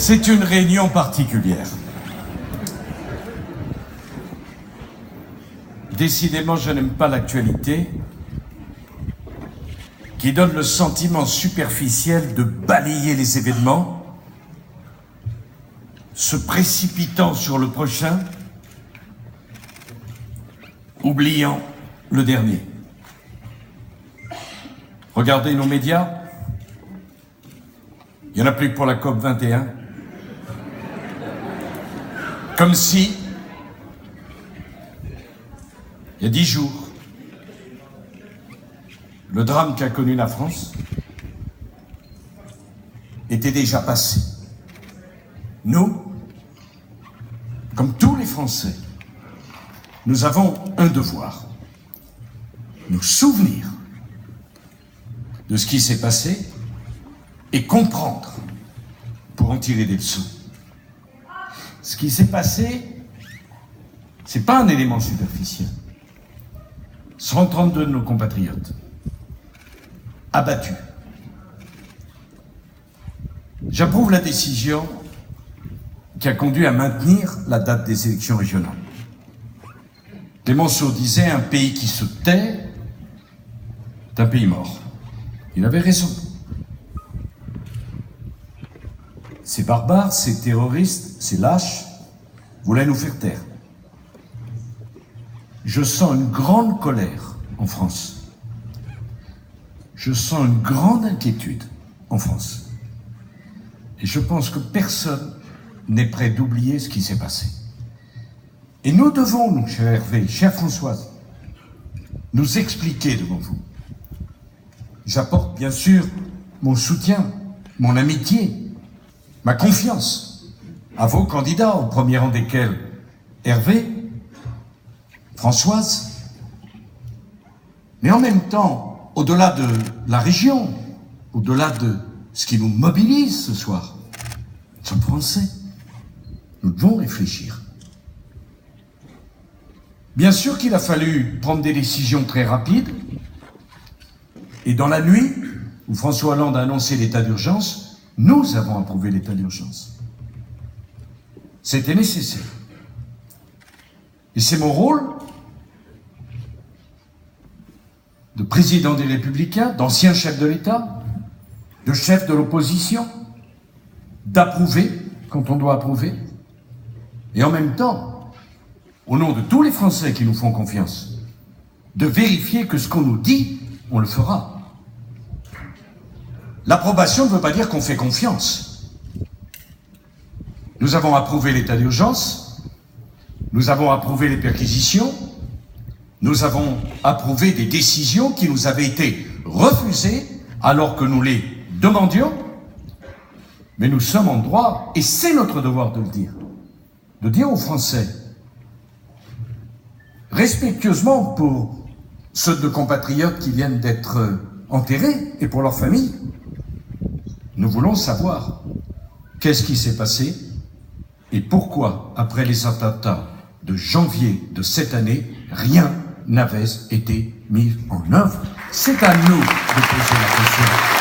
C'est une réunion particulière. Décidément, je n'aime pas l'actualité qui donne le sentiment superficiel de balayer les événements, se précipitant sur le prochain, oubliant le dernier. Regardez nos médias, il n'y en a plus que pour la COP 21. Comme si, il y a 10 jours, le drame qu'a connu la France était déjà passé. Nous, comme tous les Français, nous avons un devoir, nous souvenir de ce qui s'est passé et comprendre pour en tirer des leçons. Ce qui s'est passé, c'est pas un élément superficiel. 132 de nos compatriotes abattus. J'approuve la décision qui a conduit à maintenir la date des élections régionales. Clémenceau disait « Un pays qui se tait est un pays mort ». Il avait raison. Ces barbares, ces terroristes, ces lâches voulaient nous faire taire. Je sens une grande colère en France. Je sens une grande inquiétude en France. Et je pense que personne n'est prêt d'oublier ce qui s'est passé. Et nous devons, nous, cher Hervé, chère Françoise, nous expliquer devant vous. J'apporte bien sûr mon soutien, mon amitié, ma confiance à vos candidats, au premier rang desquels Hervé, Françoise, mais en même temps, au-delà de la région, au-delà de ce qui nous mobilise ce soir, nous sommes Français. Nous devons réfléchir. Bien sûr qu'il a fallu prendre des décisions très rapides, et dans la nuit où François Hollande a annoncé l'état d'urgence, nous avons approuvé l'état d'urgence. C'était nécessaire. Et c'est mon rôle de président des Républicains, d'ancien chef de l'État, de chef de l'opposition, d'approuver quand on doit approuver, et en même temps, au nom de tous les Français qui nous font confiance, de vérifier que ce qu'on nous dit, on le fera. L'approbation ne veut pas dire qu'on fait confiance. Nous avons approuvé l'état d'urgence, nous avons approuvé les perquisitions, nous avons approuvé des décisions qui nous avaient été refusées alors que nous les demandions, mais nous sommes en droit, et c'est notre devoir de le dire aux Français, respectueusement pour ceux de compatriotes qui viennent d'être enterrés et pour leurs familles. Nous voulons savoir qu'est-ce qui s'est passé et pourquoi, après les attentats de janvier de cette année, rien n'avait été mis en œuvre. C'est à nous de poser la question.